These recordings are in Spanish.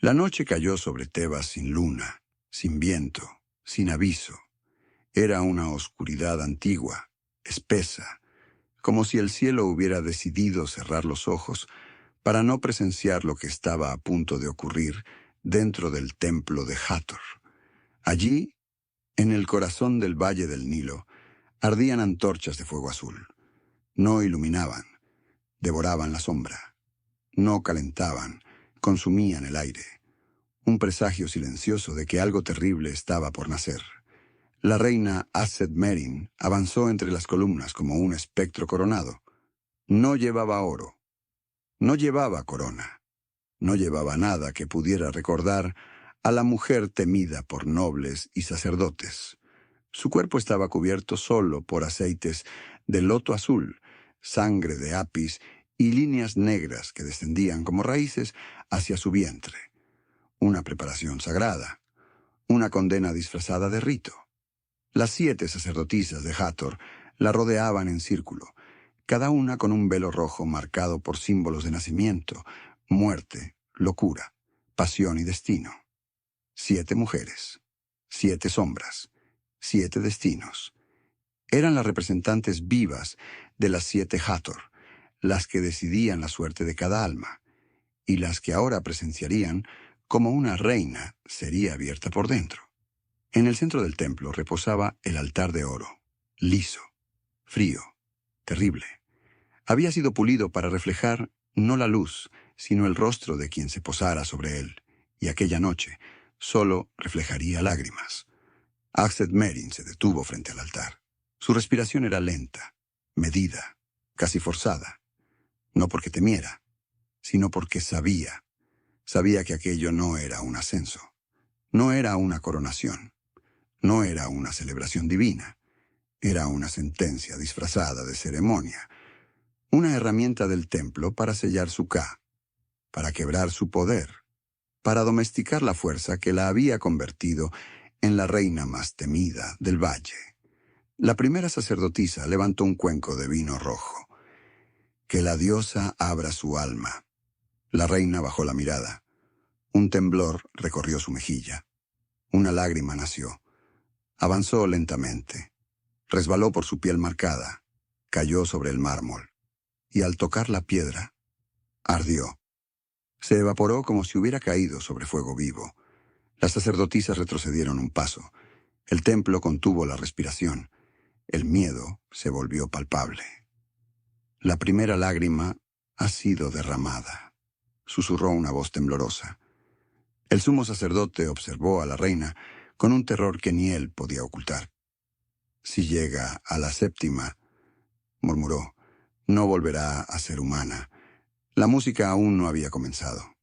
La noche cayó sobre Tebas sin luna, sin viento, sin aviso. Era una oscuridad antigua, espesa, como si el cielo hubiera decidido cerrar los ojos para no presenciar lo que estaba a punto de ocurrir dentro del templo de Hathor. Allí, en el corazón del valle del Nilo, ardían antorchas de fuego azul. No iluminaban, devoraban la sombra. No calentaban, consumían el aire. Un presagio silencioso de que algo terrible estaba por nacer. La reina Aset-Merin avanzó entre las columnas como un espectro coronado. No llevaba oro. No llevaba corona. No llevaba nada que pudiera recordar a la mujer temida por nobles y sacerdotes. Su cuerpo estaba cubierto solo por aceites de loto azul, sangre de apis y líneas negras que descendían como raíces hacia su vientre. Una preparación sagrada, una condena disfrazada de rito. Las 7 sacerdotisas de Hathor la rodeaban en círculo, cada una con un velo rojo marcado por símbolos de nacimiento, muerte, locura, pasión y destino. 7 mujeres, 7 sombras, 7 destinos. Eran las representantes vivas de las 7 Hathor, las que decidían la suerte de cada alma, y las que ahora presenciarían cómo una reina sería abierta por dentro. En el centro del templo reposaba el altar de oro, liso, frío, terrible. Había sido pulido para reflejar no la luz, sino el rostro de quien se posara sobre él, y aquella noche solo reflejaría lágrimas. Aset-Merin se detuvo frente al altar. Su respiración era lenta, medida, casi forzada. No porque temiera, sino porque sabía. Sabía que aquello no era un ascenso. No era una coronación. No era una celebración divina. Era una sentencia disfrazada de ceremonia. Una herramienta del templo para sellar su Ka, para quebrar su poder, para domesticar la fuerza que la había convertido en la reina más temida del valle. La primera sacerdotisa levantó un cuenco de vino rojo. Que la diosa abra su alma. La reina bajó la mirada. Un temblor recorrió su mejilla. Una lágrima nació. Avanzó lentamente. Resbaló por su piel marcada. Cayó sobre el mármol. Y al tocar la piedra, ardió. Se evaporó como si hubiera caído sobre fuego vivo. Las sacerdotisas retrocedieron un paso. El templo contuvo la respiración. El miedo se volvió palpable. La primera lágrima ha sido derramada, susurró una voz temblorosa. El sumo sacerdote observó a la reina con un terror que ni él podía ocultar. Si llega a la 7ª, murmuró, no volverá a ser humana. La música aún no había comenzado.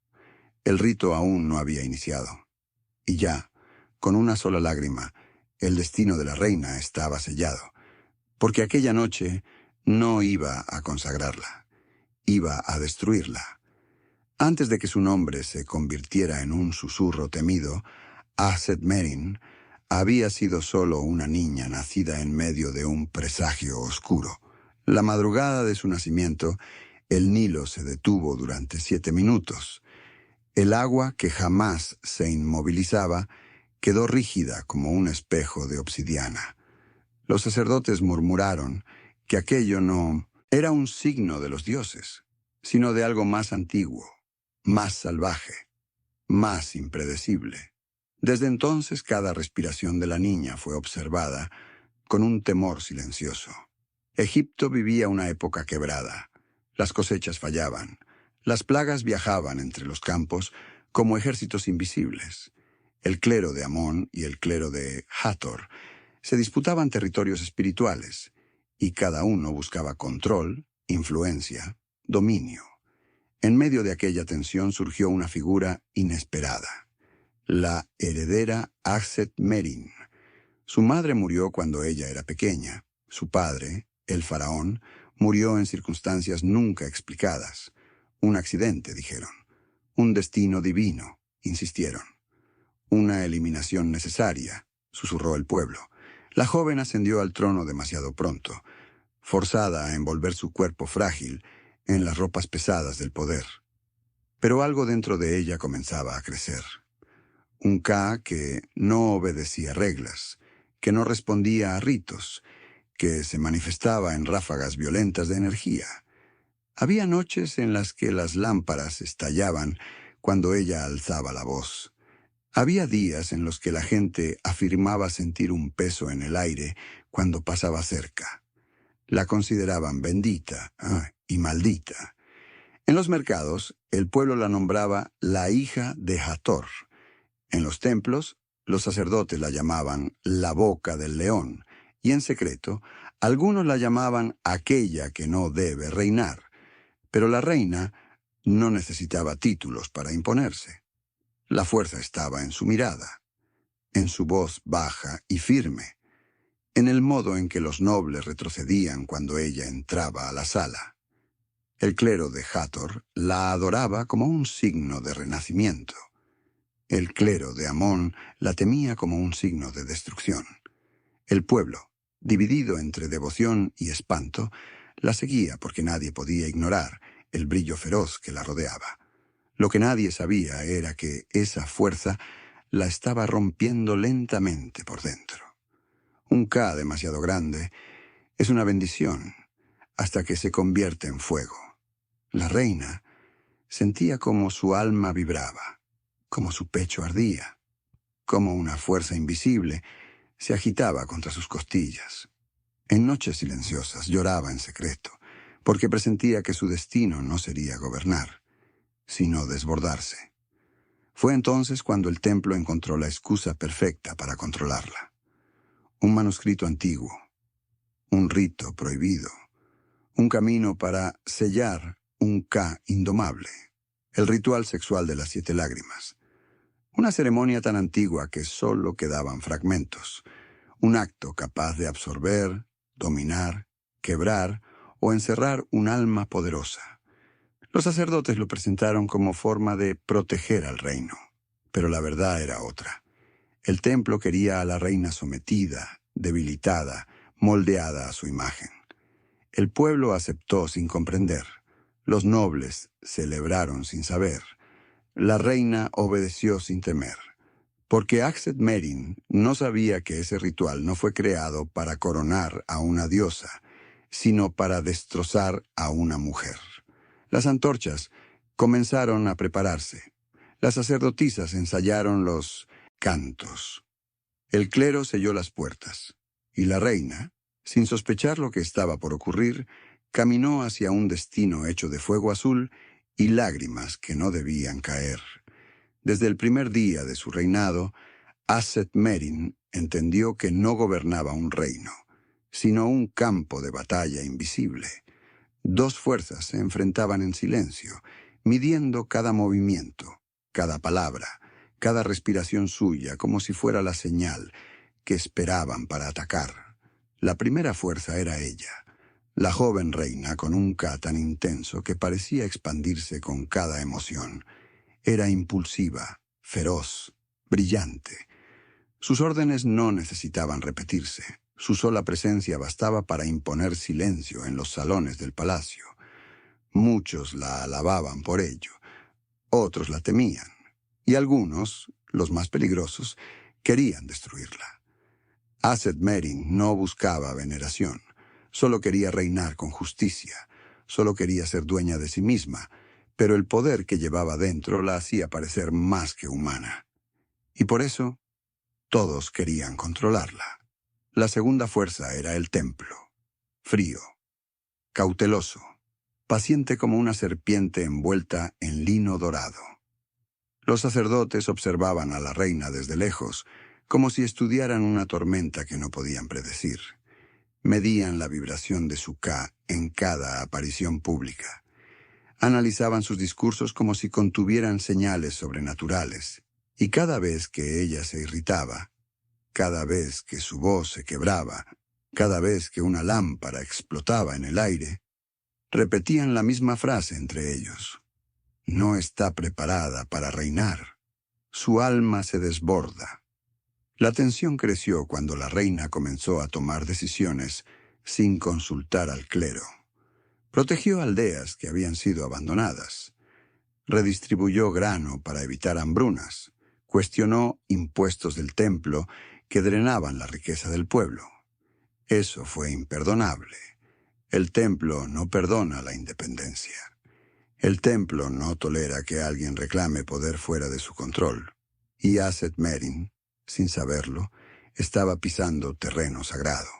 El rito aún no había iniciado. Y ya, con una sola lágrima, el destino de la reina estaba sellado, porque aquella noche no iba a consagrarla, iba a destruirla. Antes de que su nombre se convirtiera en un susurro temido, Aset-Merin había sido solo una niña nacida en medio de un presagio oscuro. La madrugada de su nacimiento, el Nilo se detuvo durante 7 minutos. El agua, que jamás se inmovilizaba, quedó rígida como un espejo de obsidiana. Los sacerdotes murmuraron que aquello no era un signo de los dioses, sino de algo más antiguo, más salvaje, más impredecible. Desde entonces cada respiración de la niña fue observada con un temor silencioso. Egipto vivía una época quebrada. Las cosechas fallaban. Las plagas viajaban entre los campos como ejércitos invisibles. El clero de Amón y el clero de Hathor se disputaban territorios espirituales, y cada uno buscaba control, influencia, dominio. En medio de aquella tensión surgió una figura inesperada. La heredera Aset-Merin. Su madre murió cuando ella era pequeña. Su padre, el faraón, murió en circunstancias nunca explicadas. Un accidente, dijeron. Un destino divino, insistieron. Una eliminación necesaria, susurró el pueblo. La joven ascendió al trono demasiado pronto, forzada a envolver su cuerpo frágil en las ropas pesadas del poder. Pero algo dentro de ella comenzaba a crecer. Un Ka que no obedecía reglas, que no respondía a ritos, que se manifestaba en ráfagas violentas de energía. Había noches en las que las lámparas estallaban cuando ella alzaba la voz. Había días en los que la gente afirmaba sentir un peso en el aire cuando pasaba cerca. La consideraban bendita y maldita. En los mercados, el pueblo la nombraba la hija de Hathor. En los templos, los sacerdotes la llamaban la boca del león, y en secreto, algunos la llamaban aquella que no debe reinar. Pero la reina no necesitaba títulos para imponerse. La fuerza estaba en su mirada, en su voz baja y firme, en el modo en que los nobles retrocedían cuando ella entraba a la sala. El clero de Hathor la adoraba como un signo de renacimiento. El clero de Amón la temía como un signo de destrucción. El pueblo, dividido entre devoción y espanto, la seguía porque nadie podía ignorar el brillo feroz que la rodeaba. Lo que nadie sabía era que esa fuerza la estaba rompiendo lentamente por dentro. Un Ka demasiado grande es una bendición hasta que se convierte en fuego. La reina sentía como su alma vibraba, como su pecho ardía, como una fuerza invisible se agitaba contra sus costillas. En noches silenciosas lloraba en secreto, porque presentía que su destino no sería gobernar, sino desbordarse. Fue entonces cuando el templo encontró la excusa perfecta para controlarla. Un manuscrito antiguo, un rito prohibido, un camino para sellar un Ka indomable, el ritual sexual de las 7 lágrimas. Una ceremonia tan antigua que solo quedaban fragmentos, un acto capaz de absorber, dominar, quebrar o encerrar un alma poderosa. Los sacerdotes lo presentaron como forma de proteger al reino, pero la verdad era otra. El templo quería a la reina sometida, debilitada, moldeada a su imagen. El pueblo aceptó sin comprender. Los nobles celebraron sin saber. La reina obedeció sin temer. Porque Aksed-Merin no sabía que ese ritual no fue creado para coronar a una diosa, sino para destrozar a una mujer. Las antorchas comenzaron a prepararse. Las sacerdotisas ensayaron los cantos. El clero selló las puertas, y la reina, sin sospechar lo que estaba por ocurrir, caminó hacia un destino hecho de fuego azul y lágrimas que no debían caer. Desde el primer día de su reinado, Aksed-Merin entendió que no gobernaba un reino, sino un campo de batalla invisible. 2 fuerzas se enfrentaban en silencio, midiendo cada movimiento, cada palabra, cada respiración suya, como si fuera la señal que esperaban para atacar. La primera fuerza era ella, la joven reina con un Ka tan intenso que parecía expandirse con cada emoción. Era impulsiva, feroz, brillante. Sus órdenes no necesitaban repetirse. Su sola presencia bastaba para imponer silencio en los salones del palacio. Muchos la alababan por ello, otros la temían, y algunos, los más peligrosos, querían destruirla. Aksed-Merin no buscaba veneración, solo quería reinar con justicia, solo quería ser dueña de sí misma, pero el poder que llevaba dentro la hacía parecer más que humana. Y por eso, todos querían controlarla. La segunda fuerza era el templo, frío, cauteloso, paciente como una serpiente envuelta en lino dorado. Los sacerdotes observaban a la reina desde lejos, como si estudiaran una tormenta que no podían predecir. Medían la vibración de su Ka en cada aparición pública. Analizaban sus discursos como si contuvieran señales sobrenaturales, y cada vez que ella se irritaba, cada vez que su voz se quebraba, cada vez que una lámpara explotaba en el aire, repetían la misma frase entre ellos. No está preparada para reinar. Su alma se desborda. La tensión creció cuando la reina comenzó a tomar decisiones sin consultar al clero. Protegió aldeas que habían sido abandonadas. redistribuyó grano para evitar hambrunas, cuestionó impuestos del templo que drenaban la riqueza del pueblo. Eso fue imperdonable. El templo no perdona la independencia. El templo no tolera que alguien reclame poder fuera de su control. Y Aset-Merin, sin saberlo, estaba pisando terreno sagrado.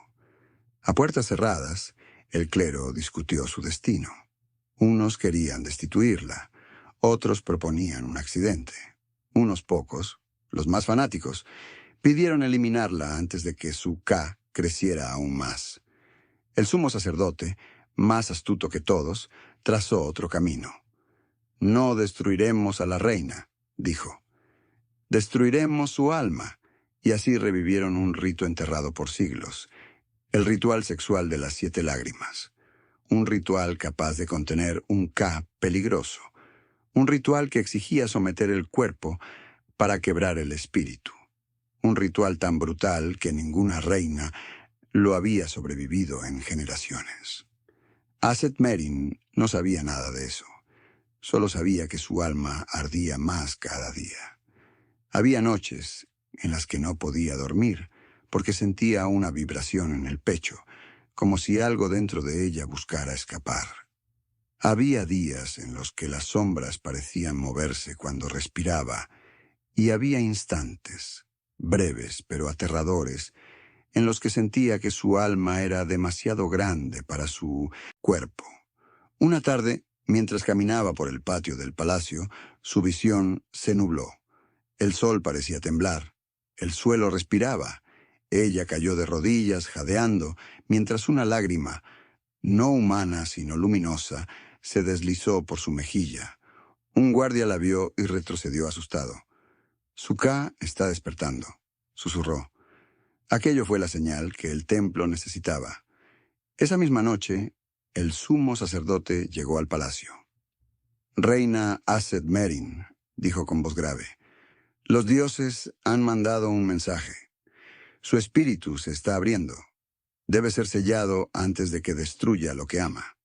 A puertas cerradas, el clero discutió su destino. Unos querían destituirla, otros proponían un accidente. Unos pocos, los más fanáticos, pidieron eliminarla antes de que su Ka creciera aún más. El sumo sacerdote, más astuto que todos, trazó otro camino. «No destruiremos a la reina», dijo. «Destruiremos su alma», y así revivieron un rito enterrado por siglos, el ritual sexual de las 7 lágrimas. Un ritual capaz de contener un Ka peligroso. Un ritual que exigía someter el cuerpo para quebrar el espíritu. Un ritual tan brutal que ninguna reina lo había sobrevivido en generaciones. Aset-Merin no sabía nada de eso. Solo sabía que su alma ardía más cada día. Había noches en las que no podía dormir porque sentía una vibración en el pecho, como si algo dentro de ella buscara escapar. Había días en los que las sombras parecían moverse cuando respiraba, y había instantes, breves pero aterradores, en los que sentía que su alma era demasiado grande para su cuerpo. Una tarde, mientras caminaba por el patio del palacio, su visión se nubló. El sol parecía temblar, el suelo respiraba. Ella cayó de rodillas, jadeando, mientras una lágrima, no humana sino luminosa, se deslizó por su mejilla. Un guardia la vio y retrocedió asustado. «Su Ka está despertando», susurró. Aquello fue la señal que el templo necesitaba. Esa misma noche, el sumo sacerdote llegó al palacio. «Reina Aset-Merin», dijo con voz grave, «los dioses han mandado un mensaje. Su espíritu se está abriendo. Debe ser sellado antes de que destruya lo que ama».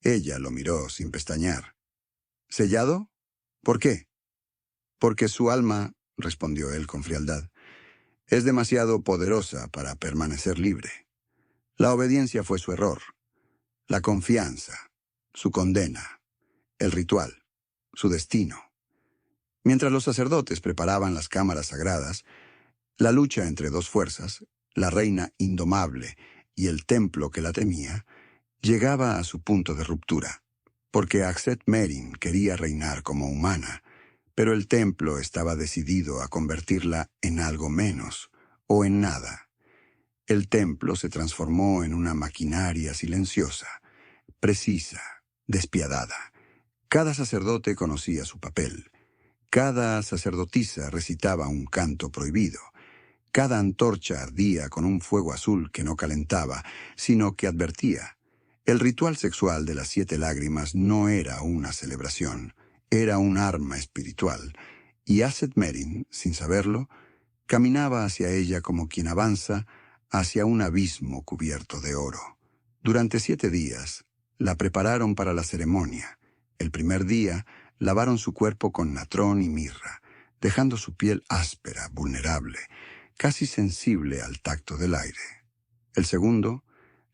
Ella lo miró sin pestañear. «¿Sellado? ¿Por qué?» «Porque su alma», respondió él con frialdad, «es demasiado poderosa para permanecer libre. La obediencia fue su error. La confianza, su condena. El ritual, su destino». Mientras los sacerdotes preparaban las cámaras sagradas, la lucha entre dos fuerzas, la reina indomable y el templo que la temía, llegaba a su punto de ruptura, porque Aset-Merin quería reinar como humana, pero el templo estaba decidido a convertirla en algo menos, o en nada. El templo se transformó en una maquinaria silenciosa, precisa, despiadada. Cada sacerdote conocía su papel. Cada sacerdotisa recitaba un canto prohibido. Cada antorcha ardía con un fuego azul que no calentaba, sino que advertía. El ritual sexual de las 7 lágrimas no era una celebración, era un arma espiritual, y Aset-Merin, sin saberlo, caminaba hacia ella como quien avanza hacia un abismo cubierto de oro. Durante 7 días, la prepararon para la ceremonia. El primer día, lavaron su cuerpo con natrón y mirra, dejando su piel áspera, vulnerable, casi sensible al tacto del aire. El segundo,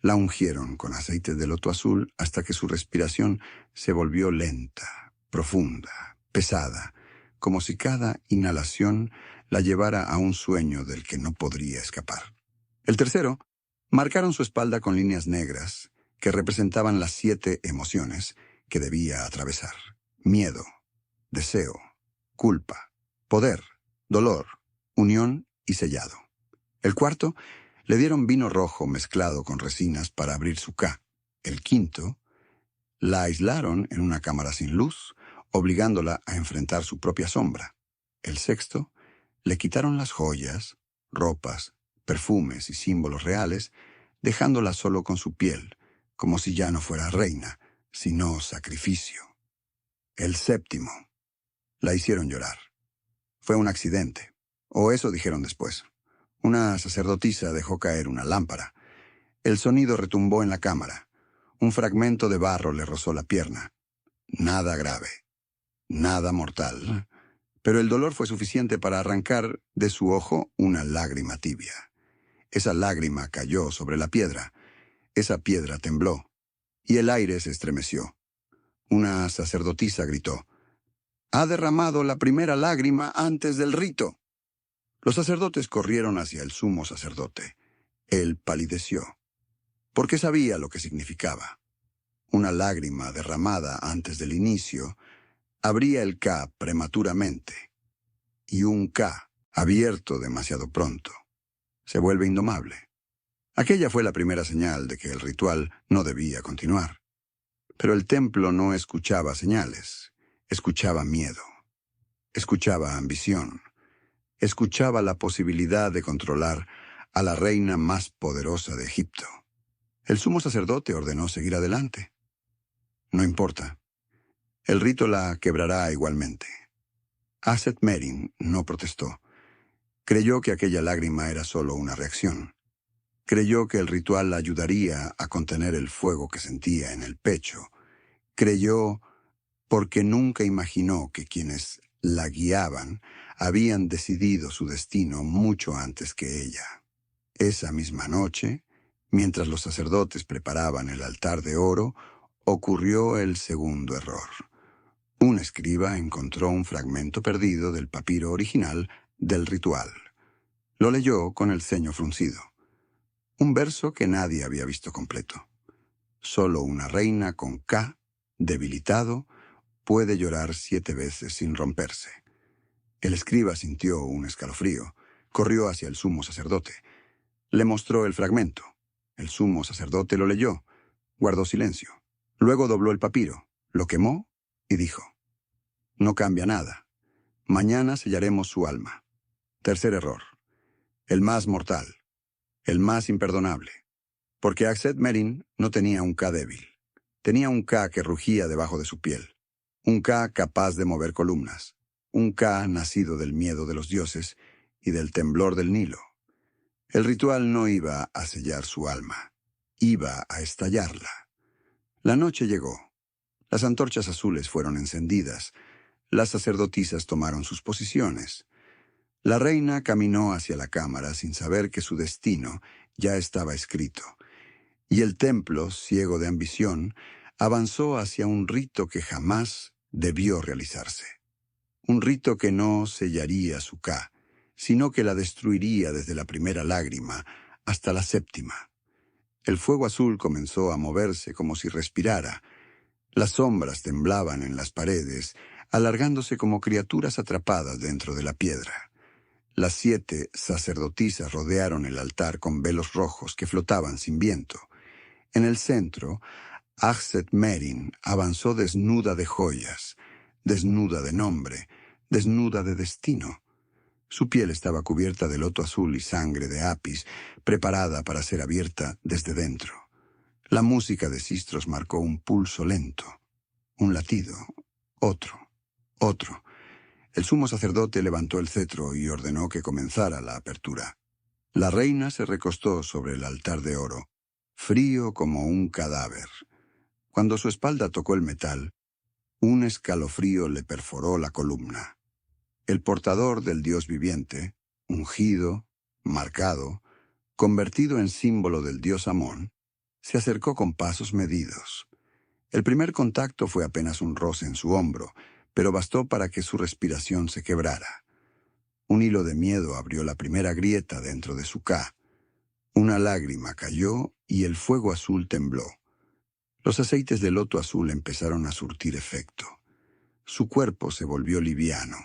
la ungieron con aceite de loto azul hasta que su respiración se volvió lenta, profunda, pesada, como si cada inhalación la llevara a un sueño del que no podría escapar. El tercero, marcaron su espalda con líneas negras que representaban las 7 emociones que debía atravesar: miedo, deseo, culpa, poder, dolor, unión y sellado. El cuarto, le dieron vino rojo mezclado con resinas para abrir su Ka. El quinto, la aislaron en una cámara sin luz, obligándola a enfrentar su propia sombra. El sexto, le quitaron las joyas, ropas, perfumes y símbolos reales, dejándola solo con su piel, como si ya no fuera reina, sino sacrificio. El séptimo, la hicieron llorar. Fue un accidente, o eso dijeron después. Una sacerdotisa dejó caer una lámpara. El sonido retumbó en la cámara. Un fragmento de barro le rozó la pierna. Nada grave. nada mortal, pero el dolor fue suficiente para arrancar de su ojo una lágrima tibia. Esa lágrima cayó sobre la piedra. Esa piedra tembló, y el aire se estremeció. Una sacerdotisa gritó: «Ha derramado la primera lágrima antes del rito». Los sacerdotes corrieron hacia el sumo sacerdote. Él palideció, porque sabía lo que significaba. Una lágrima derramada antes del inicio abría el Ka prematuramente, y un Ka abierto demasiado pronto se vuelve indomable. Aquella fue la primera señal de que el ritual no debía continuar. Pero el templo no escuchaba señales, escuchaba miedo, escuchaba ambición, escuchaba la posibilidad de controlar a la reina más poderosa de Egipto. El sumo sacerdote ordenó seguir adelante. No importa. El rito la quebrará igualmente. Aset-Merin no protestó. Creyó que aquella lágrima era solo una reacción. Creyó que el ritual la ayudaría a contener el fuego que sentía en el pecho. Creyó porque nunca imaginó que quienes la guiaban habían decidido su destino mucho antes que ella. Esa misma noche, mientras los sacerdotes preparaban el altar de oro, ocurrió el segundo error. Un escriba encontró un fragmento perdido del papiro original del ritual. Lo leyó con el ceño fruncido. Un verso que nadie había visto completo. Solo una reina con Ka, debilitado, puede llorar 7 veces sin romperse. El escriba sintió un escalofrío. Corrió hacia el sumo sacerdote. Le mostró el fragmento. El sumo sacerdote lo leyó. Guardó silencio. Luego dobló el papiro, lo quemó y dijo: «No cambia nada. Mañana sellaremos su alma». Tercer error. El más mortal. El más imperdonable. Porque Aset-Merin no tenía un Ka débil. Tenía un Ka que rugía debajo de su piel. Un Ka capaz de mover columnas. Un Ka nacido del miedo de los dioses y del temblor del Nilo. El ritual no iba a sellar su alma. Iba a estallarla. La noche llegó. Las antorchas azules fueron encendidas. Las sacerdotisas tomaron sus posiciones. La reina caminó hacia la cámara sin saber que su destino ya estaba escrito. Y el templo, ciego de ambición, avanzó hacia un rito que jamás debió realizarse. Un rito que no sellaría su Ka, sino que la destruiría desde la primera lágrima hasta la séptima. El fuego azul comenzó a moverse como si respirara. Las sombras temblaban en las paredes, alargándose como criaturas atrapadas dentro de la piedra. Las 7 sacerdotisas rodearon el altar con velos rojos que flotaban sin viento. En el centro, Aset-Merin avanzó desnuda de joyas, desnuda de nombre, desnuda de destino. Su piel estaba cubierta de loto azul y sangre de Apis, preparada para ser abierta desde dentro. La música de sistros marcó un pulso lento, un latido, otro, otro. El sumo sacerdote levantó el cetro y ordenó que comenzara la apertura. La reina se recostó sobre el altar de oro, frío como un cadáver. Cuando su espalda tocó el metal, un escalofrío le perforó la columna. El portador del Dios viviente, ungido, marcado, convertido en símbolo del dios Amón, se acercó con pasos medidos. El primer contacto fue apenas un roce en su hombro, pero bastó para que su respiración se quebrara. Un hilo de miedo abrió la primera grieta dentro de su Ka. Una lágrima cayó y el fuego azul tembló. Los aceites de loto azul empezaron a surtir efecto. Su cuerpo se volvió liviano,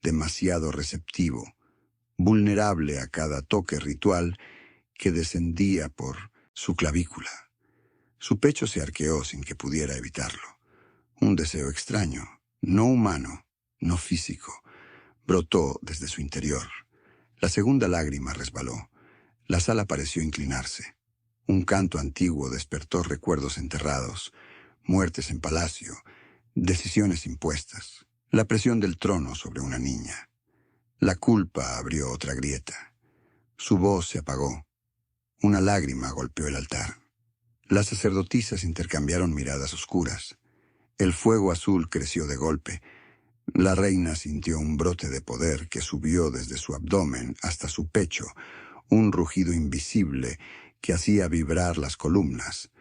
demasiado receptivo, vulnerable a cada toque ritual que descendía por su clavícula. Su pecho se arqueó sin que pudiera evitarlo. Un deseo extraño, no humano, no físico, brotó desde su interior. La segunda lágrima resbaló. La sala pareció inclinarse. Un canto antiguo despertó recuerdos enterrados, muertes en palacio, decisiones impuestas, la presión del trono sobre una niña. La culpa abrió otra grieta. Su voz se apagó. Una lágrima golpeó el altar. Las sacerdotisas intercambiaron miradas oscuras. El fuego azul creció de golpe. La reina sintió un brote de poder que subió desde su abdomen hasta su pecho, un rugido invisible que hacía vibrar las columnas.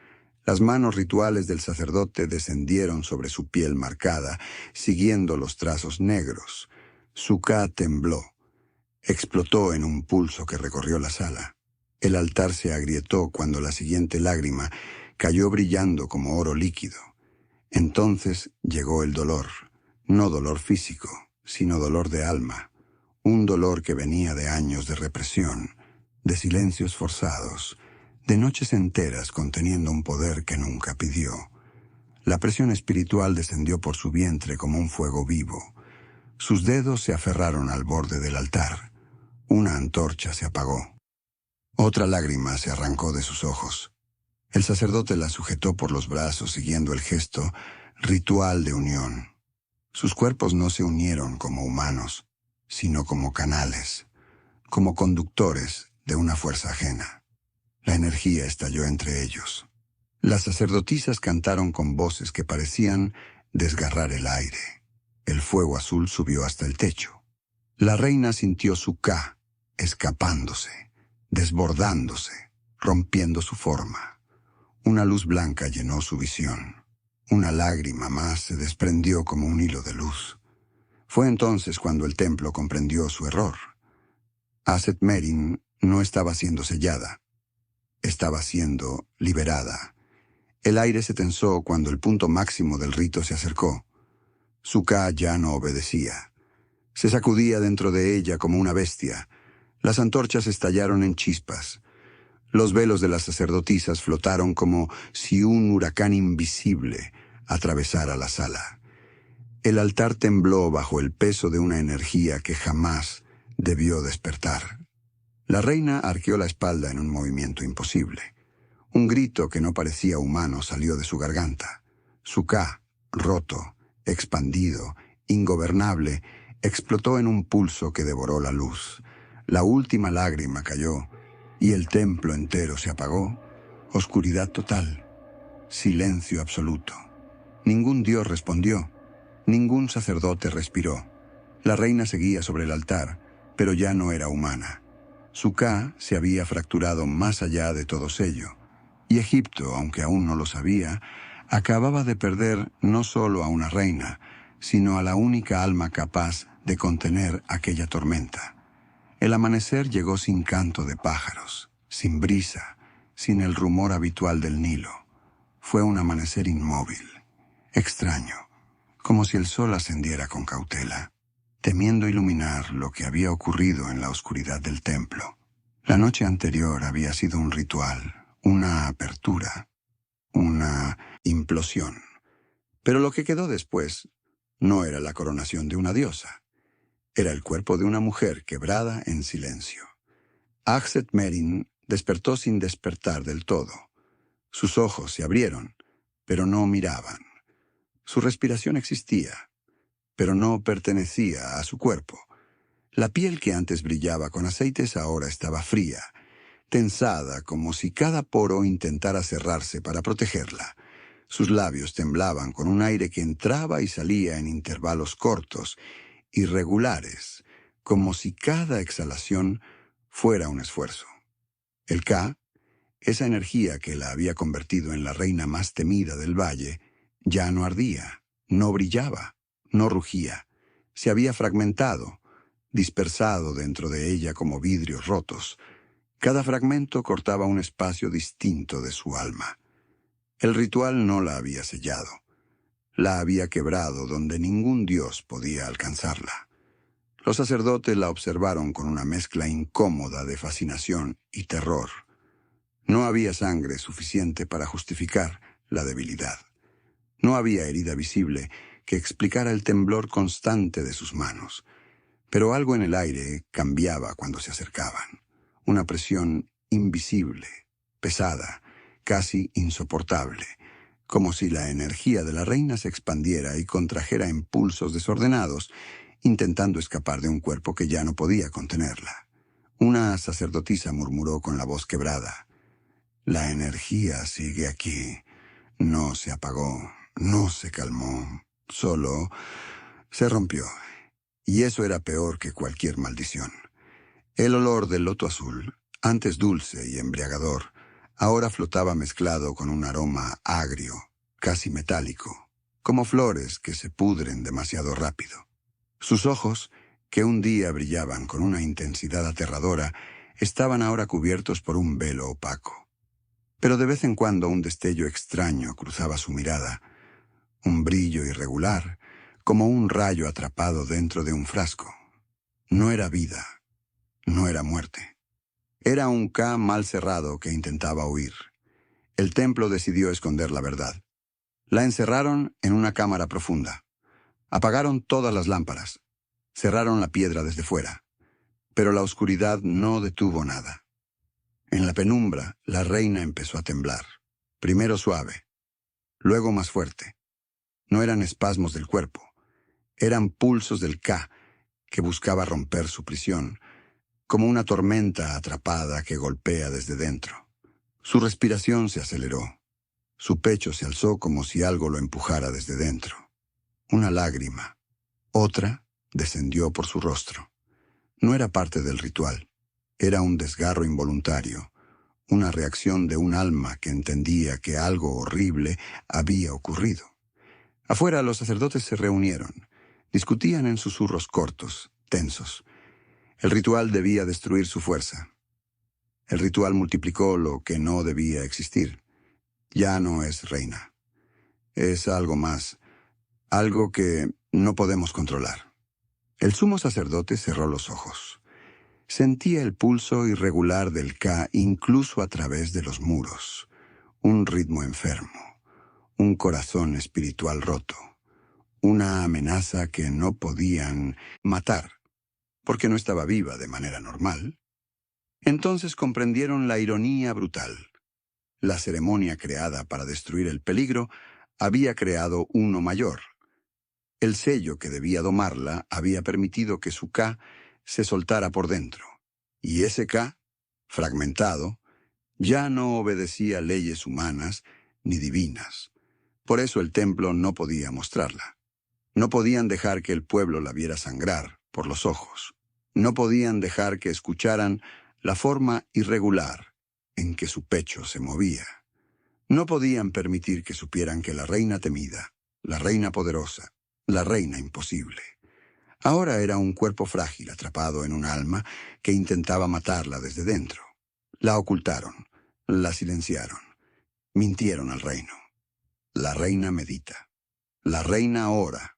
Las manos rituales del sacerdote descendieron sobre su piel marcada, siguiendo los trazos negros. Su ka tembló. Explotó en un pulso que recorrió la sala. El altar se agrietó cuando la siguiente lágrima cayó brillando como oro líquido. Entonces llegó el dolor, no dolor físico, sino dolor de alma, un dolor que venía de años de represión, de silencios forzados, de noches enteras conteniendo un poder que nunca pidió. La presión espiritual descendió por su vientre como un fuego vivo. Sus dedos se aferraron al borde del altar. Una antorcha se apagó. Otra lágrima se arrancó de sus ojos. El sacerdote la sujetó por los brazos siguiendo el gesto ritual de unión. Sus cuerpos no se unieron como humanos, sino como canales, como conductores de una fuerza ajena. La energía estalló entre ellos. Las sacerdotisas cantaron con voces que parecían desgarrar el aire. El fuego azul subió hasta el techo. La reina sintió su ka escapándose, desbordándose, rompiendo su forma. Una luz blanca llenó su visión. Una lágrima más se desprendió como un hilo de luz. Fue entonces cuando el templo comprendió su error. Aset Merin no estaba siendo sellada. Estaba siendo liberada. El aire se tensó cuando el punto máximo del rito se acercó. Su ka ya no obedecía. Se sacudía dentro de ella como una bestia. Las antorchas estallaron en chispas. Los velos de las sacerdotisas flotaron como si un huracán invisible atravesara la sala. El altar tembló bajo el peso de una energía que jamás debió despertar. La reina arqueó la espalda en un movimiento imposible. Un grito que no parecía humano salió de su garganta. Su ka, roto, expandido, ingobernable, explotó en un pulso que devoró la luz. La última lágrima cayó y el templo entero se apagó. Oscuridad total. Silencio absoluto. Ningún dios respondió. Ningún sacerdote respiró. La reina seguía sobre el altar, pero ya no era humana. Su ka se había fracturado más allá de todo sello, y Egipto, aunque aún no lo sabía, acababa de perder no solo a una reina, sino a la única alma capaz de contener aquella tormenta. El amanecer llegó sin canto de pájaros, sin brisa, sin el rumor habitual del Nilo. Fue un amanecer inmóvil, extraño, como si el sol ascendiera con cautela, temiendo iluminar lo que había ocurrido en la oscuridad del templo. La noche anterior había sido un ritual, una apertura, una implosión. Pero lo que quedó después no era la coronación de una diosa. Era el cuerpo de una mujer quebrada en silencio. Aset Merin despertó sin despertar del todo. Sus ojos se abrieron, pero no miraban. Su respiración existía, pero no pertenecía a su cuerpo. La piel que antes brillaba con aceites ahora estaba fría, tensada como si cada poro intentara cerrarse para protegerla. Sus labios temblaban con un aire que entraba y salía en intervalos cortos, irregulares, como si cada exhalación fuera un esfuerzo. El ka, esa energía que la había convertido en la reina más temida del valle, ya no ardía, no brillaba, no rugía. Se había fragmentado, dispersado dentro de ella como vidrios rotos. Cada fragmento cortaba un espacio distinto de su alma. El ritual no la había sellado. La había quebrado donde ningún dios podía alcanzarla. Los sacerdotes la observaron con una mezcla incómoda de fascinación y terror. No había sangre suficiente para justificar la debilidad. No había herida visible que explicara el temblor constante de sus manos. Pero algo en el aire cambiaba cuando se acercaban. Una presión invisible, pesada, casi insoportable, como si la energía de la reina se expandiera y contrajera impulsos desordenados, intentando escapar de un cuerpo que ya no podía contenerla. Una sacerdotisa murmuró con la voz quebrada: «La energía sigue aquí. No se apagó, no se calmó, solo Se rompió, y eso era peor que cualquier maldición. El olor del loto azul, antes dulce y embriagador, ahora flotaba mezclado con un aroma agrio, casi metálico, como flores que se pudren demasiado rápido. Sus ojos, que un día brillaban con una intensidad aterradora, estaban ahora cubiertos por un velo opaco. Pero de vez en cuando un destello extraño cruzaba su mirada, un brillo irregular, como un rayo atrapado dentro de un frasco. No era vida, no era muerte. Era un K mal cerrado que intentaba huir. El templo decidió esconder la verdad. La encerraron en una cámara profunda. Apagaron todas las lámparas. Cerraron la piedra desde fuera. Pero la oscuridad no detuvo nada. En la penumbra, la reina empezó a temblar. Primero suave, luego más fuerte. No eran espasmos del cuerpo. Eran pulsos del K que buscaba romper su prisión, como una tormenta atrapada que golpea desde dentro. Su respiración se aceleró. Su pecho se alzó como si algo lo empujara desde dentro. Una lágrima. Otra descendió por su rostro. No era parte del ritual. Era un desgarro involuntario, una reacción de un alma que entendía que algo horrible había ocurrido. Afuera los sacerdotes se reunieron. Discutían en susurros cortos, tensos. El ritual debía destruir su fuerza. El ritual multiplicó lo que no debía existir. Ya no es reina. Es algo más, algo que no podemos controlar. El sumo sacerdote cerró los ojos. Sentía el pulso irregular del K incluso a través de los muros. Un ritmo enfermo. Un corazón espiritual roto. Una amenaza que no podían matar, porque no estaba viva de manera normal. Entonces comprendieron la ironía brutal. La ceremonia creada para destruir el peligro había creado uno mayor. El sello que debía domarla había permitido que su K se soltara por dentro. Y ese K, fragmentado, ya no obedecía leyes humanas ni divinas. Por eso el templo no podía mostrarla. No podían dejar que el pueblo la viera sangrar por los ojos. No podían dejar que escucharan la forma irregular en que su pecho se movía. No podían permitir que supieran que la reina temida, la reina poderosa, la reina imposible, ahora era un cuerpo frágil atrapado en un alma que intentaba matarla desde dentro. La ocultaron, la silenciaron, mintieron al reino. La reina medita. La reina ora.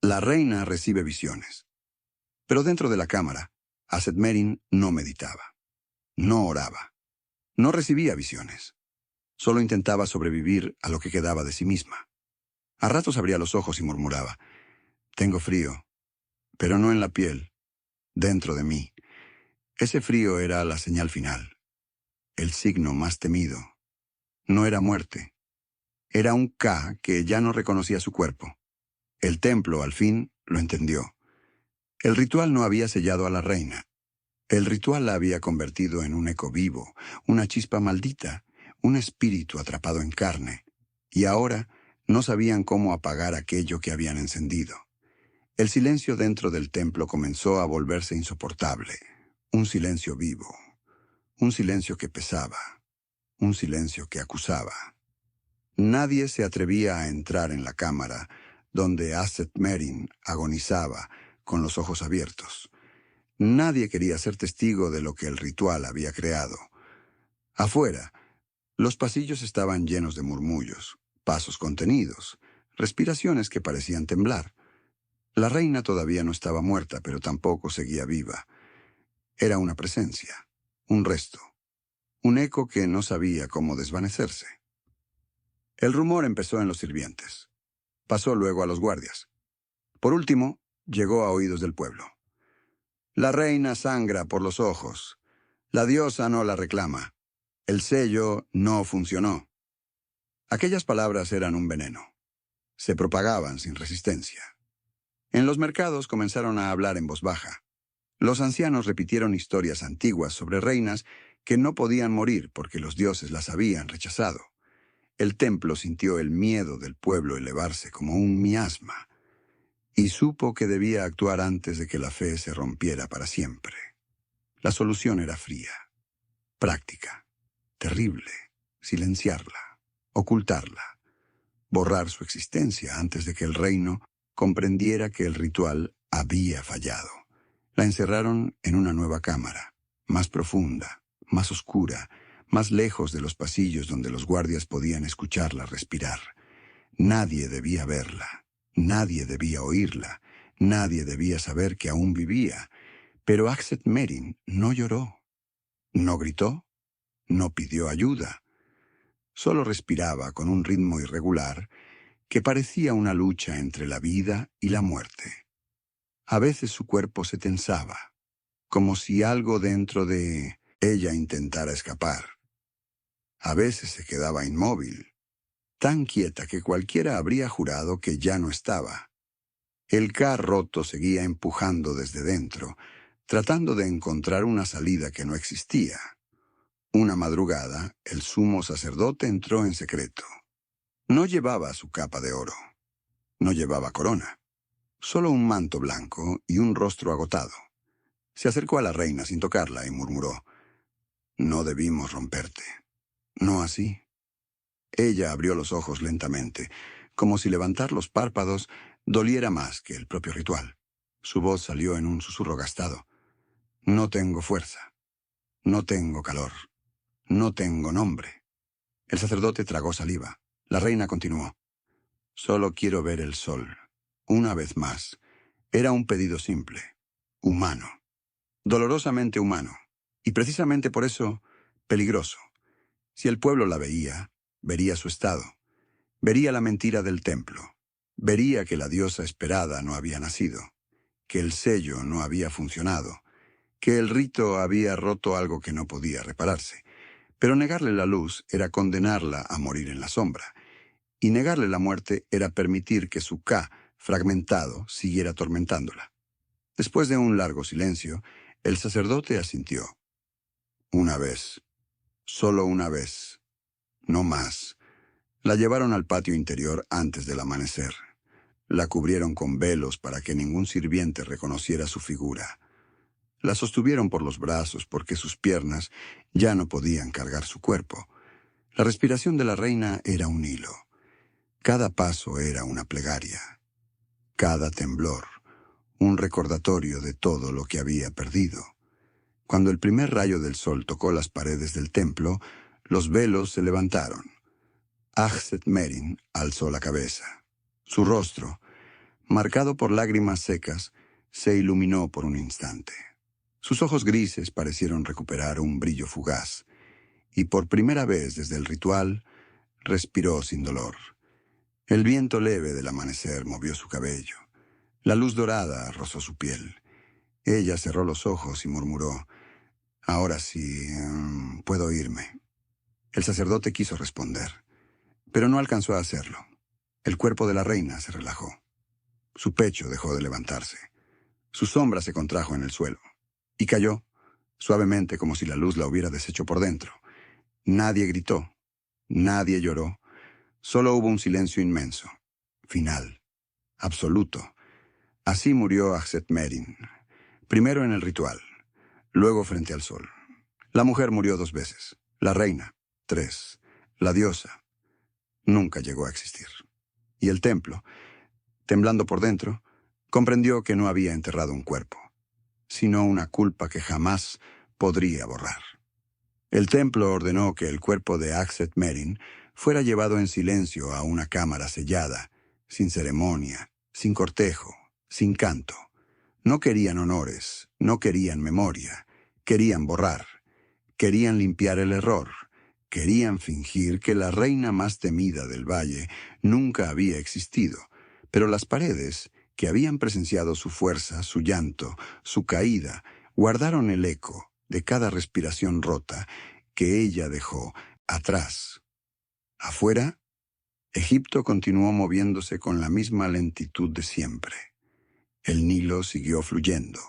La reina recibe visiones. Pero dentro de la cámara, Aset-Merin no meditaba. No oraba. No recibía visiones. Solo intentaba sobrevivir a lo que quedaba de sí misma. A ratos abría los ojos y murmuraba: «Tengo frío, pero no en la piel, dentro de mí». Ese frío era la señal final, el signo más temido. No era muerte. Era un K que ya no reconocía su cuerpo. El templo, al fin, lo entendió. El ritual no había sellado a la reina. El ritual la había convertido en un eco vivo, una chispa maldita, un espíritu atrapado en carne. Y ahora no sabían cómo apagar aquello que habían encendido. El silencio dentro del templo comenzó a volverse insoportable. Un silencio vivo. Un silencio que pesaba. Un silencio que acusaba. Nadie se atrevía a entrar en la cámara donde Aset-Merin agonizaba con los ojos abiertos. Nadie quería ser testigo de lo que el ritual había creado. Afuera, los pasillos estaban llenos de murmullos, pasos contenidos, respiraciones que parecían temblar. La reina todavía no estaba muerta, pero tampoco seguía viva. Era una presencia, un resto, un eco que no sabía cómo desvanecerse. El rumor empezó en los sirvientes. Pasó luego a los guardias. Por último, llegó a oídos del pueblo. La reina sangra por los ojos. La diosa no la reclama. El sello no funcionó. Aquellas palabras eran un veneno. Se propagaban sin resistencia. En los mercados comenzaron a hablar en voz baja. Los ancianos repitieron historias antiguas sobre reinas que no podían morir porque los dioses las habían rechazado. El templo sintió el miedo del pueblo elevarse como un miasma. y supo que debía actuar antes de que la fe se rompiera para siempre. La solución era fría, práctica, terrible: silenciarla, ocultarla, borrar su existencia antes de que el reino comprendiera que el ritual había fallado. La encerraron en una nueva cámara, más profunda, más oscura, más lejos de los pasillos donde los guardias podían escucharla respirar. Nadie debía verla, nadie debía oírla, nadie debía saber que aún vivía. Pero Akseth Merin no lloró, no gritó, no pidió ayuda. Solo respiraba con un ritmo irregular que parecía una lucha entre la vida y la muerte. A veces su cuerpo se tensaba, como si algo dentro de ella intentara escapar. A veces se quedaba inmóvil, tan quieta que cualquiera habría jurado que ya no estaba. El Ka roto seguía empujando desde dentro, tratando de encontrar una salida que no existía. Una madrugada, el sumo sacerdote entró en secreto. No llevaba su capa de oro. No llevaba corona. Solo un manto blanco y un rostro agotado. Se acercó a la reina sin tocarla y murmuró: «No debimos romperte. No así». Ella abrió los ojos lentamente, como si levantar los párpados doliera más que el propio ritual. Su voz salió en un susurro gastado: «No tengo fuerza. No tengo calor. No tengo nombre». El sacerdote tragó saliva. La reina continuó: «Solo quiero ver el sol. Una vez más». Era un pedido simple, humano, dolorosamente humano, y precisamente por eso peligroso. Si el pueblo la veía, vería su estado, vería la mentira del templo, vería que la diosa esperada no había nacido, que el sello no había funcionado, que el rito había roto algo que no podía repararse. Pero negarle la luz era condenarla a morir en la sombra, y negarle la muerte era permitir que su Ka fragmentado siguiera atormentándola. Después de un largo silencio, el sacerdote asintió. Una vez, solo una vez, no más. La llevaron al patio interior antes del amanecer. La cubrieron con velos para que ningún sirviente reconociera su figura. La sostuvieron por los brazos porque sus piernas ya no podían cargar su cuerpo. La respiración de la reina era un hilo. Cada paso era una plegaria. Cada temblor, un recordatorio de todo lo que había perdido. Cuando el primer rayo del sol tocó las paredes del templo, los velos se levantaron. Akseth Merin alzó la cabeza. Su rostro, marcado por lágrimas secas, se iluminó por un instante. Sus ojos grises parecieron recuperar un brillo fugaz, y por primera vez desde el ritual, respiró sin dolor. El viento leve del amanecer movió su cabello. La luz dorada rozó su piel. Ella cerró los ojos y murmuró: «Ahora sí, puedo irme». El sacerdote quiso responder, pero no alcanzó a hacerlo. El cuerpo de la reina se relajó. Su pecho dejó de levantarse. Su sombra se contrajo en el suelo y cayó, suavemente, como si la luz la hubiera deshecho por dentro. Nadie gritó, nadie lloró. Solo hubo un silencio inmenso, final, absoluto. Así murió Akseth Merin, primero en el ritual, luego frente al sol. La mujer murió 2 veces, la reina 3, la diosa nunca llegó a existir. Y el templo, temblando por dentro, comprendió que no había enterrado un cuerpo, sino una culpa que jamás podría borrar. El templo ordenó que el cuerpo de Akseth Merin fuera llevado en silencio a una cámara sellada, sin ceremonia, sin cortejo, sin canto. No querían honores, no querían memoria, querían borrar, querían limpiar el error, querían fingir que la reina más temida del valle nunca había existido, pero las paredes, que habían presenciado su fuerza, su llanto, su caída, guardaron el eco de cada respiración rota que ella dejó atrás. Afuera, Egipto continuó moviéndose con la misma lentitud de siempre. El Nilo siguió fluyendo.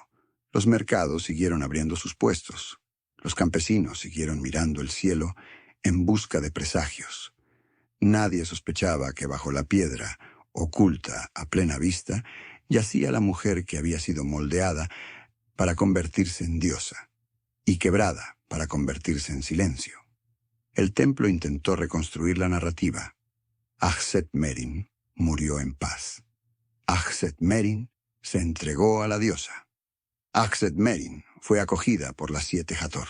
Los mercados siguieron abriendo sus puestos. Los campesinos siguieron mirando el cielo en busca de presagios. Nadie sospechaba que bajo la piedra, oculta a plena vista, yacía la mujer que había sido moldeada para convertirse en diosa y quebrada para convertirse en silencio. El templo intentó reconstruir la narrativa. Achset-Merin murió en paz. Achset-Merin se entregó a la diosa. Achset-Merin fue acogida por las 7 Hathor.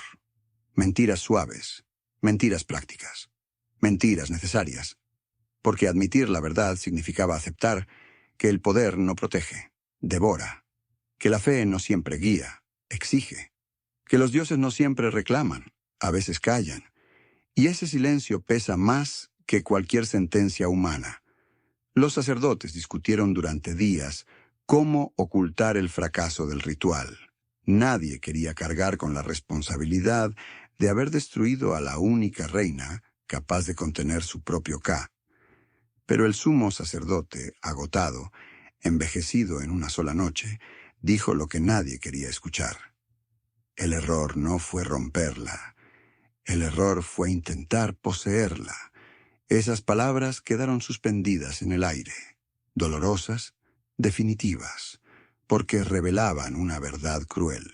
Mentiras suaves, mentiras prácticas, mentiras necesarias, porque admitir la verdad significaba aceptar que el poder no protege, devora, que la fe no siempre guía, exige, que los dioses no siempre reclaman, a veces callan, y ese silencio pesa más que cualquier sentencia humana. Los sacerdotes discutieron durante días cómo ocultar el fracaso del ritual. Nadie quería cargar con la responsabilidad de haber destruido a la única reina capaz de contener su propio Ka. Pero el sumo sacerdote, agotado, envejecido en una sola noche, dijo lo que nadie quería escuchar. El error no fue romperla. El error fue intentar poseerla. Esas palabras quedaron suspendidas en el aire, dolorosas, definitivas, porque revelaban una verdad cruel.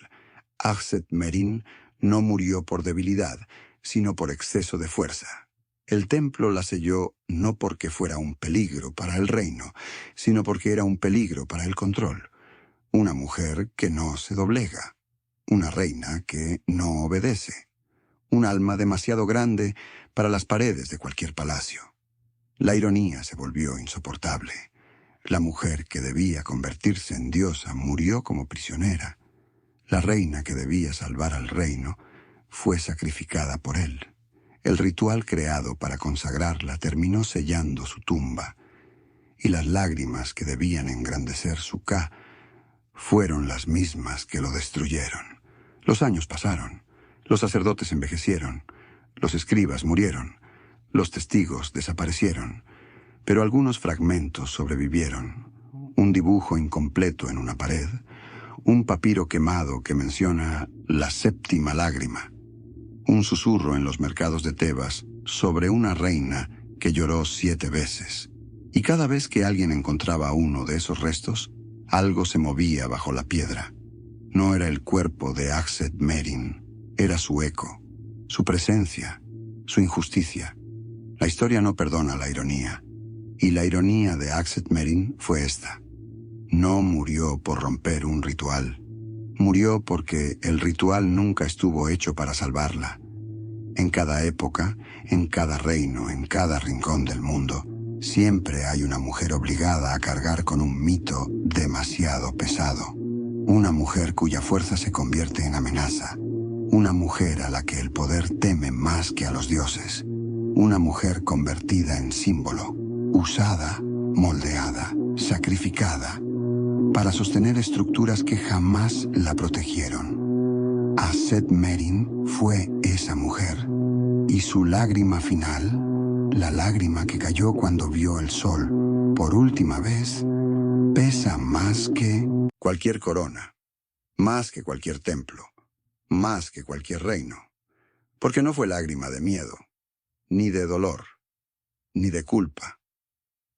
Achset-Merin no murió por debilidad, sino por exceso de fuerza. El templo la selló no porque fuera un peligro para el reino, sino porque era un peligro para el control. Una mujer que no se doblega, una reina que no obedece, un alma demasiado grande para las paredes de cualquier palacio. La ironía se volvió insoportable. La mujer que debía convertirse en diosa murió como prisionera. La reina que debía salvar al reino fue sacrificada por él. El ritual creado para consagrarla terminó sellando su tumba, y las lágrimas que debían engrandecer su Ka fueron las mismas que lo destruyeron. Los años pasaron, los sacerdotes envejecieron, los escribas murieron, los testigos desaparecieron, pero algunos fragmentos sobrevivieron. Un dibujo incompleto en una pared, un papiro quemado que menciona la 7ª lágrima, un susurro en los mercados de Tebas sobre una reina que lloró 7 veces. Y cada vez que alguien encontraba uno de esos restos, algo se movía bajo la piedra. No era el cuerpo de Achset-Merin, era su eco, su presencia, su injusticia. La historia no perdona la ironía, y la ironía de Achset-Merin fue esta. No murió por romper un ritual. Murió porque el ritual nunca estuvo hecho para salvarla. En cada época, en cada reino, en cada rincón del mundo, siempre hay una mujer obligada a cargar con un mito demasiado pesado. Una mujer cuya fuerza se convierte en amenaza. Una mujer a la que el poder teme más que a los dioses. Una mujer convertida en símbolo, usada, moldeada, sacrificada, para sostener estructuras que jamás la protegieron. Achset-Merin fue esa mujer, y su lágrima final, la lágrima que cayó cuando vio el sol por última vez, pesa más que cualquier corona, más que cualquier templo, más que cualquier reino, porque no fue lágrima de miedo, ni de dolor, ni de culpa.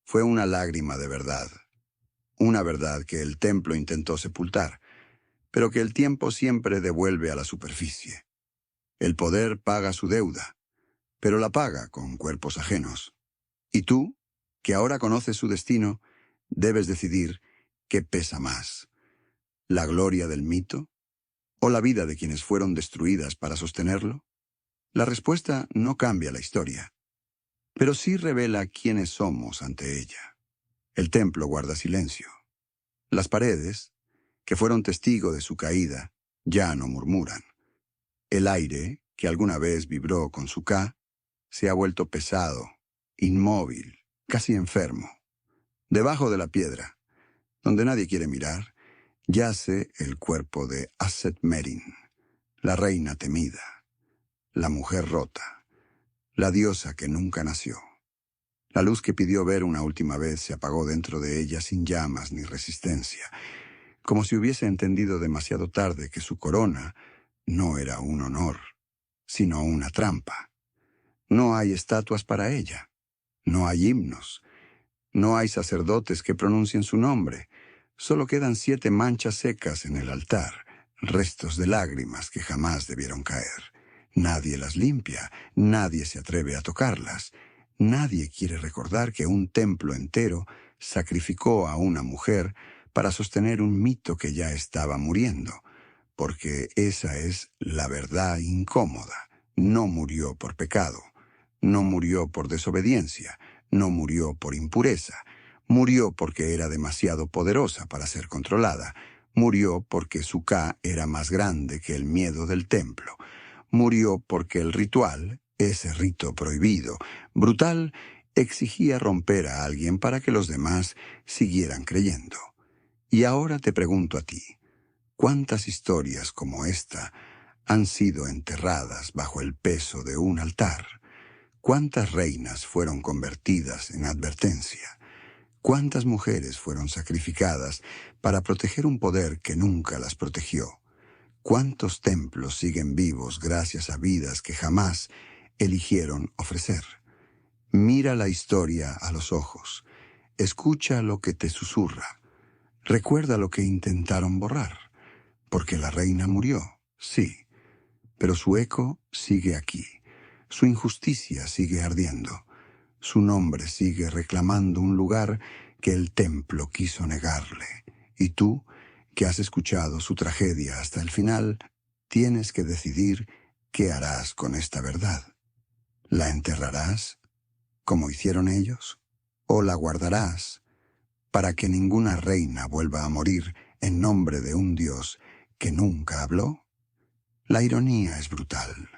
Fue una lágrima de verdad. Una verdad que el templo intentó sepultar, pero que el tiempo siempre devuelve a la superficie. El poder paga su deuda, pero la paga con cuerpos ajenos. Y tú, que ahora conoces su destino, debes decidir qué pesa más: ¿la gloria del mito o la vida de quienes fueron destruidas para sostenerlo? La respuesta no cambia la historia, pero sí revela quiénes somos ante ella. El templo guarda silencio. Las paredes, que fueron testigo de su caída, ya no murmuran. El aire, que alguna vez vibró con su Ka, se ha vuelto pesado, inmóvil, casi enfermo. Debajo de la piedra, donde nadie quiere mirar, yace el cuerpo de Achset-Merin, la reina temida, la mujer rota, la diosa que nunca nació. La luz que pidió ver una última vez se apagó dentro de ella sin llamas ni resistencia, como si hubiese entendido demasiado tarde que su corona no era un honor, sino una trampa. No hay estatuas para ella, no hay himnos, no hay sacerdotes que pronuncien su nombre, Solo quedan 7 manchas secas en el altar, restos de lágrimas que jamás debieron caer. Nadie las limpia, nadie se atreve a tocarlas. Nadie quiere recordar que un templo entero sacrificó a una mujer para sostener un mito que ya estaba muriendo, porque esa es la verdad incómoda. No murió por pecado, no murió por desobediencia, no murió por impureza. Murió porque era demasiado poderosa para ser controlada. Murió porque su Ka era más grande que el miedo del templo. Murió porque el ritual, ese rito prohibido, brutal, exigía romper a alguien para que los demás siguieran creyendo. Y ahora te pregunto a ti, ¿cuántas historias como esta han sido enterradas bajo el peso de un altar? ¿Cuántas reinas fueron convertidas en advertencia? ¿Cuántas mujeres fueron sacrificadas para proteger un poder que nunca las protegió? ¿Cuántos templos siguen vivos gracias a vidas que jamás eligieron ofrecer? Mira la historia a los ojos. Escucha lo que te susurra. Recuerda lo que intentaron borrar. Porque la reina murió, sí, pero su eco sigue aquí. Su injusticia sigue ardiendo. Su nombre sigue reclamando un lugar que el templo quiso negarle. Y tú, que has escuchado su tragedia hasta el final, tienes que decidir qué harás con esta verdad. ¿La enterrarás, como hicieron ellos? ¿O la guardarás para que ninguna reina vuelva a morir en nombre de un Dios que nunca habló? La ironía es brutal.